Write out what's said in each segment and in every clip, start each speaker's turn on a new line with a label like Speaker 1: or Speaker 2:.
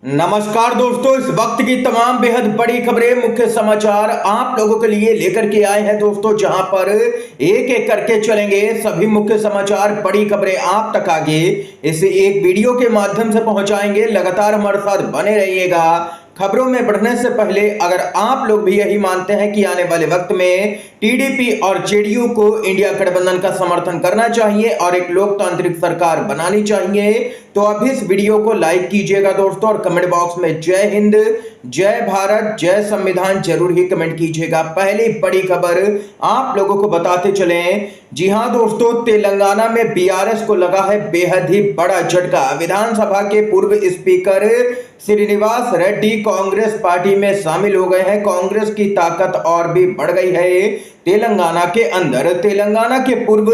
Speaker 1: नमस्कार दोस्तों, इस वक्त की तमाम बेहद बड़ी खबरें, मुख्य समाचार आप लोगों के लिए लेकर के आए हैं दोस्तों, जहां पर एक एक करके चलेंगे सभी मुख्य समाचार, बड़ी खबरें आप तक आगे इस एक वीडियो के माध्यम से पहुंचाएंगे। लगातार हमारे साथ बने रहिएगा। खबरों में बढ़ने से पहले अगर आप लोग भी यही मानते हैं कि आने वाले वक्त में टीडीपी और जेडीयू को इंडिया गठबंधन का समर्थन करना चाहिए और एक लोकतांत्रिक सरकार बनानी चाहिए, तो अभी इस वीडियो को लाइक कीजिएगा दोस्तों, और कमेंट बॉक्स में जय हिंद, जय भारत, जय संविधान जरूर ही कमेंट कीजिएगा। पहली बड़ी खबर आप लोगों को बताते चलें। जी हां दोस्तों, तेलंगाना में बीआरएस को लगा है बेहद ही बड़ा झटका। विधानसभा के पूर्व स्पीकर श्रीनिवास रेड्डी कांग्रेस पार्टी में शामिल हो गए हैं। कांग्रेस की ताकत और भी बढ़ गई है तेलंगाना के अंदर। तेलंगाना के पूर्व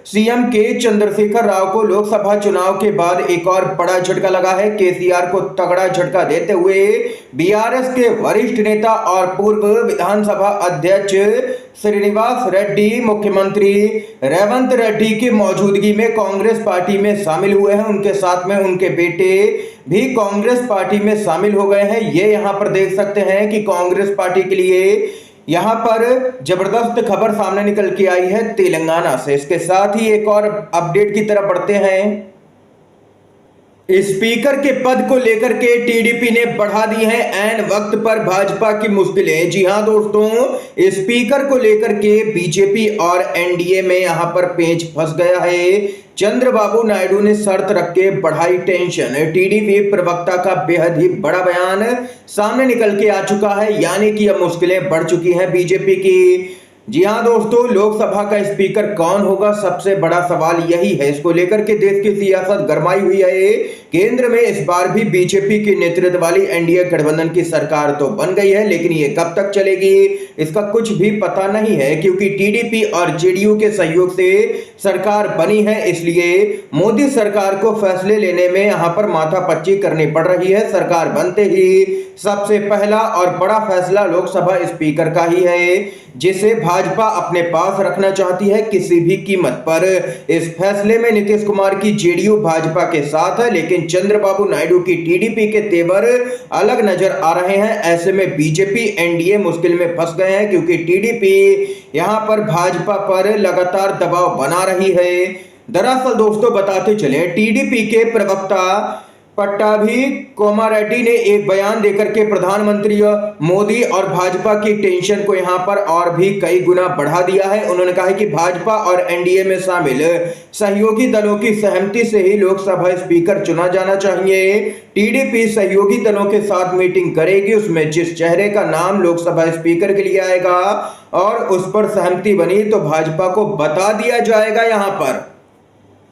Speaker 1: सीएम के चंद्रशेखर राव को लोकसभा चुनाव के बाद एक और बड़ा झटका लगा है। केसीआर को तगड़ा झटका देते हुए बीआरएस के वरिष्ठ नेता और पूर्व विधानसभा अध्यक्ष श्रीनिवास रेड्डी मुख्यमंत्री रेवंत रेड्डी की मौजूदगी में कांग्रेस पार्टी में शामिल हुए हैं। उनके साथ में उनके बेटे भी कांग्रेस पार्टी में शामिल हो गए हैं। ये यहां पर देख सकते हैं कि कांग्रेस पार्टी के लिए यहां पर जबरदस्त खबर सामने निकल के आई है तेलंगाना से। इसके साथ ही एक और अपडेट की तरफ बढ़ते हैं। स्पीकर के पद को लेकर के टीडीपी ने बढ़ा दी है ऐन वक्त पर भाजपा की मुश्किलें। जी हां दोस्तों, स्पीकर को लेकर के बीजेपी और एनडीए में यहां पर पेंच फंस गया है। चंद्रबाबू नायडू ने शर्त रख के बढ़ाई टेंशन। टीडीपी प्रवक्ता का बेहद ही बड़ा बयान सामने निकल के आ चुका है, यानी कि अब मुश्किलें बढ़ चुकी हैं बीजेपी की। जी हां दोस्तों, लोकसभा का स्पीकर कौन होगा, सबसे बड़ा सवाल यही है। इसको लेकर के देश की सियासत गरमाई हुई है। केंद्र में इस बार भी बीजेपी के नेतृत्व वाली एनडीए गठबंधन की सरकार तो बन गई है, लेकिन ये कब तक चलेगी इसका कुछ भी पता नहीं है, क्योंकि टीडीपी और जेडीयू के सहयोग से सरकार बनी है। इसलिए मोदी सरकार को फैसले लेने में यहां पर माथापच्ची करनी पड़ रही है। सरकार बनते ही सबसे पहला और बड़ा फैसला लोकसभा स्पीकर का ही है, जिसे भाजपा अपने पास रखना चाहती है किसी भी कीमत पर। इस फैसले में नीतीश कुमार की जेडीयू भाजपा के साथ है, लेकिन चंद्रबाबू नायडू की टीडीपी के तेवर अलग नजर आ रहे हैं। ऐसे में बीजेपी एनडीए मुश्किल में फंस गए हैं, क्योंकि टीडीपी यहां पर भाजपा पर लगातार दबाव बना रही है। दरअसल दोस्तों बताते चले, टीडीपी के प्रवक्ता पट्टाभी कोमारेड्डी ने एक बयान देकर के प्रधानमंत्री मोदी और भाजपा की टेंशन को यहां पर और भी कई गुना बढ़ा दिया है। उन्होंने कहा है कि भाजपा और एनडीए में शामिल सहयोगी दलों की सहमति से ही लोकसभा स्पीकर चुना जाना चाहिए। टीडीपी सहयोगी दलों के साथ मीटिंग करेगी, उसमें जिस चेहरे का नाम लोकसभा स्पीकर के लिए आएगा और उस पर सहमति बनी तो भाजपा को बता दिया जाएगा। यहां पर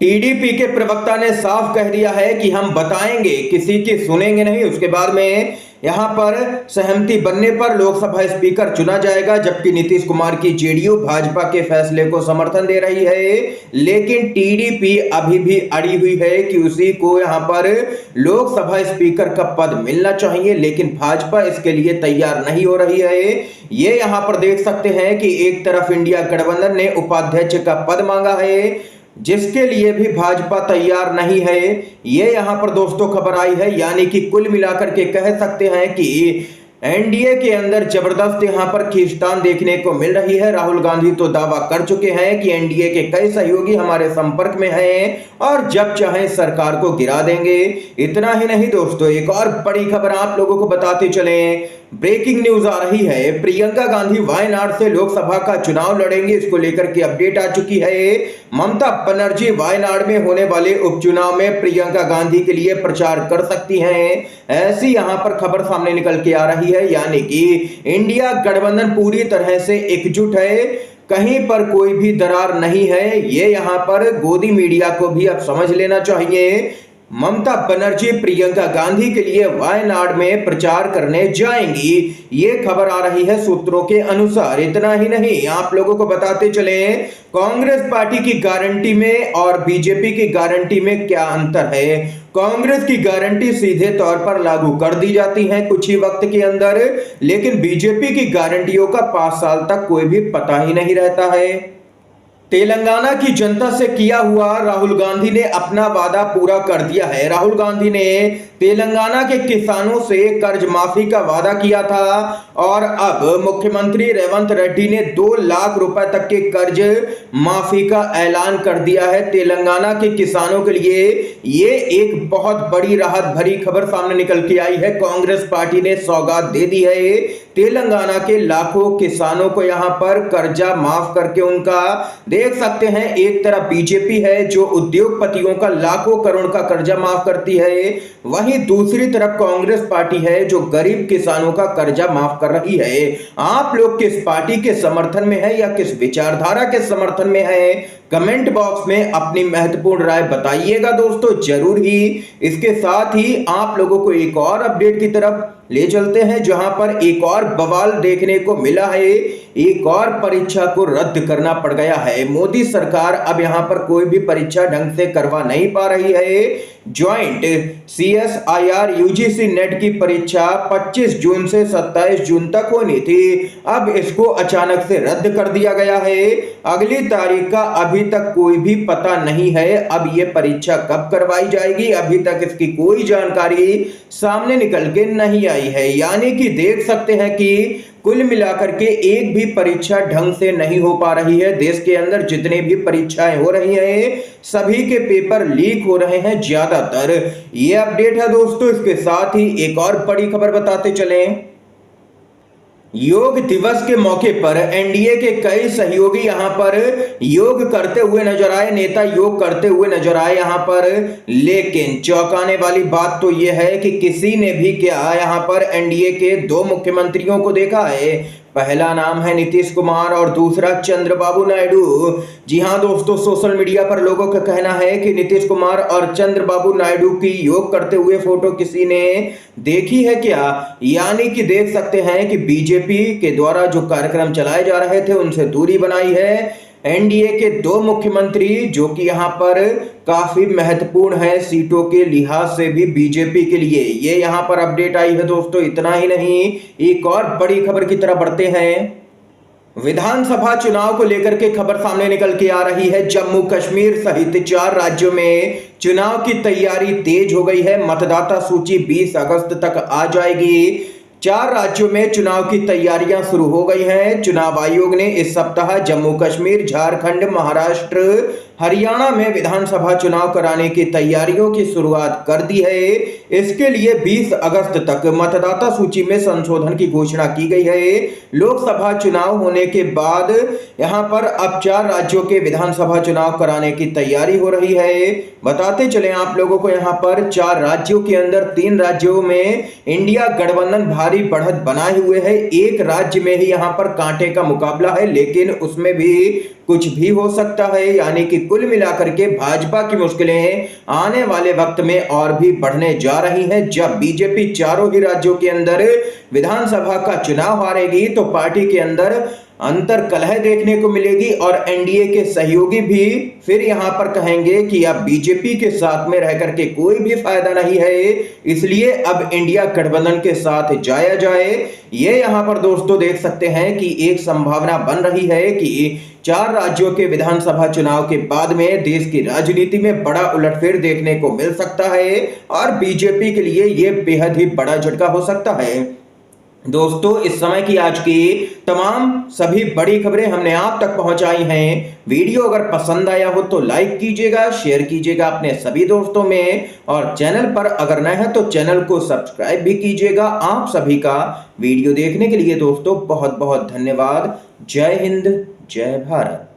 Speaker 1: टीडीपी के प्रवक्ता ने साफ कह दिया है कि हम बताएंगे, किसी की सुनेंगे नहीं। उसके बाद में यहां पर सहमति बनने पर लोकसभा स्पीकर चुना जाएगा, जबकि नीतीश कुमार की जेडीयू भाजपा के फैसले को समर्थन दे रही है, लेकिन टीडीपी अभी भी अड़ी हुई है कि उसी को यहां पर लोकसभा स्पीकर का पद मिलना चाहिए, लेकिन भाजपा इसके लिए तैयार नहीं हो रही है। ये यहां पर देख सकते हैं कि एक तरफ इंडिया गठबंधन ने उपाध्यक्ष का पद मांगा है, जिसके लिए भी भाजपा तैयार नहीं है। ये यहां पर दोस्तों खबर आई है, यानी कि कुल मिलाकर के कह सकते हैं कि एनडीए के अंदर जबरदस्त यहां पर खींचतान देखने को मिल रही है। राहुल गांधी तो दावा कर चुके हैं कि एनडीए के कई सहयोगी हमारे संपर्क में हैं और जब चाहें सरकार को गिरा देंगे। इतना ही नहीं दोस्तों, एक और बड़ी खबर आप लोगों को बताते चलें। ब्रेकिंग न्यूज आ रही है, प्रियंका गांधी वायनाड से लोकसभा का चुनाव लड़ेंगे। इसको लेकर के अपडेट आ चुकी है। ममता बनर्जी वायनाड में होने वाले उपचुनाव में प्रियंका गांधी के लिए प्रचार कर सकती हैं, ऐसी यहां पर खबर सामने निकल के आ रही है। यानी कि इंडिया गठबंधन पूरी तरह से एकजुट है, कहीं पर कोई भी दरार नहीं है। ये यहां पर गोदी मीडिया को भी अब समझ लेना चाहिए। ममता बनर्जी प्रियंका गांधी के लिए वायनाड में प्रचार करने जाएंगी, ये खबर आ रही है सूत्रों के अनुसार। इतना ही नहीं, आप लोगों को बताते चले, कांग्रेस पार्टी की गारंटी में और बीजेपी की गारंटी में क्या अंतर है। कांग्रेस की गारंटी सीधे तौर पर लागू कर दी जाती है कुछ ही वक्त के अंदर, लेकिन बीजेपी की गारंटियों का 5 साल तक कोई भी पता ही नहीं रहता है। तेलंगाना की जनता से किया हुआ राहुल गांधी ने अपना वादा पूरा कर दिया है। राहुल गांधी ने तेलंगाना के किसानों से कर्ज माफी का वादा किया था और अब मुख्यमंत्री रेवंत रेड्डी ने 2 लाख रुपए तक के कर्ज माफी का ऐलान कर दिया है। तेलंगाना के किसानों के लिए ये एक बहुत बड़ी राहत भरी खबर सामने निकल के आई है। कांग्रेस पार्टी ने सौगात दे दी है तेलंगाना के लाखों किसानों को यहां पर कर्जा माफ करके उनका, देख सकते हैं एक तरफ बीजेपी है जो उद्योगपतियों का लाखों करोड़ का कर्जा माफ करती है, वहीं दूसरी तरफ कांग्रेस पार्टी है जो गरीब किसानों का कर्जा माफ कर रही है। आप लोग किस पार्टी के समर्थन में है या किस विचारधारा के समर्थन में है, कमेंट बॉक्स में अपनी महत्वपूर्ण राय बताइएगा दोस्तों जरूर ही। इसके साथ ही आप लोगों को एक और अपडेट की तरफ ले चलते हैं जहां पर एक और बवाल देखने को मिला है। एक और परीक्षा को रद्द करना पड़ गया है। मोदी सरकार अब यहां पर कोई भी परीक्षा ढंग से करवा नहीं पा रही है। ज्वाइंट CSIR UGC नेट की परीक्षा 25 जून से 27 जून तक होनी थी, अब इसको अचानक से रद्द कर दिया गया है। अगली तारीख का अभी तक कोई भी पता नहीं है। अब ये परीक्षा कब करवाई जाएगी अभी तक इसकी कोई जानकारी सामने निकल के नहीं आई है। यानी कि देख सकते हैं कि कुल मिलाकर के एक भी परीक्षा ढंग से नहीं हो पा रही है। देश के अंदर जितने भी परीक्षाएं हो रही हैं सभी के पेपर लीक हो रहे हैं ज्यादातर। ये अपडेट है दोस्तों। इसके साथ ही एक और बड़ी खबर बताते चलें। योग दिवस के मौके पर एनडीए के कई सहयोगी यहां पर योग करते हुए नजर आए, नेता योग करते हुए नजर आए यहां पर। लेकिन चौंकाने वाली बात तो यह है कि किसी ने भी क्या यहां पर एनडीए के 2 मुख्यमंत्रियों को देखा है। पहला नाम है नीतीश कुमार और दूसरा चंद्रबाबू नायडू। जी हां दोस्तों, सोशल मीडिया पर लोगों का कहना है कि नीतीश कुमार और चंद्रबाबू नायडू की योग करते हुए फोटो किसी ने देखी है क्या। यानी कि देख सकते हैं कि बीजेपी के द्वारा जो कार्यक्रम चलाए जा रहे थे उनसे दूरी बनाई है एनडीए के 2 मुख्यमंत्री, जो कि यहां पर काफी महत्वपूर्ण है सीटों के लिहाज से भी बीजेपी के लिए। ये यहां पर अपडेट आई है दोस्तों। इतना ही नहीं, एक और बड़ी खबर की तरफ बढ़ते हैं। विधानसभा चुनाव को लेकर के खबर सामने निकल के आ रही है। जम्मू कश्मीर सहित 4 राज्यों में चुनाव की तैयारी तेज हो गई है। मतदाता सूची 20 अगस्त तक आ जाएगी। 4 राज्यों में चुनाव की तैयारियां शुरू हो गई हैं। चुनाव आयोग ने इस सप्ताह जम्मू कश्मीर, झारखंड, महाराष्ट्र, हरियाणा में विधानसभा चुनाव कराने की तैयारियों की शुरुआत कर दी है। इसके लिए 20 अगस्त तक मतदाता सूची में संशोधन की घोषणा की गई है। लोकसभा चुनाव होने के बाद यहां पर अब 4 राज्यों के विधानसभा चुनाव कराने की तैयारी हो रही है। बताते चले आप लोगों को, यहां पर 4 राज्यों के अंदर 3 राज्यों में इंडिया गठबंधन भारी बढ़त बनाए हुए है। एक राज्य में ही यहां पर कांटे का मुकाबला है, लेकिन उसमें भी कुछ भी हो सकता है। यानी कि कुल मिलाकर के भाजपा की मुश्किलें आने वाले वक्त में और भी बढ़ने जा रही हैं। जब बीजेपी चारों ही राज्यों के अंदर विधानसभा का चुनाव हारेगी तो पार्टी के अंदर अंतर कलह देखने को मिलेगी और एनडीए के सहयोगी भी फिर यहां पर कहेंगे कि अब बीजेपी के साथ में रह करके कोई भी फायदा नहीं है, इसलिए अब इंडिया गठबंधन के साथ जाया जाए। ये यहां पर दोस्तों देख सकते हैं कि एक संभावना बन रही है कि 4 राज्यों के विधानसभा चुनाव के बाद में देश की राजनीति में बड़ा उलटफेर देखने को मिल सकता है और बीजेपी के लिए यह बेहद ही बड़ा झटका हो सकता है। दोस्तों, इस समय की आज की तमाम सभी बड़ी खबरें हमने आप तक पहुंचाई हैं। वीडियो अगर पसंद आया हो तो लाइक कीजिएगा, शेयर कीजिएगा अपने सभी दोस्तों में, और चैनल पर अगर नए हैं तो चैनल को सब्सक्राइब भी कीजिएगा। आप सभी का वीडियो देखने के लिए दोस्तों बहुत बहुत धन्यवाद। जय हिंद, जय भारत।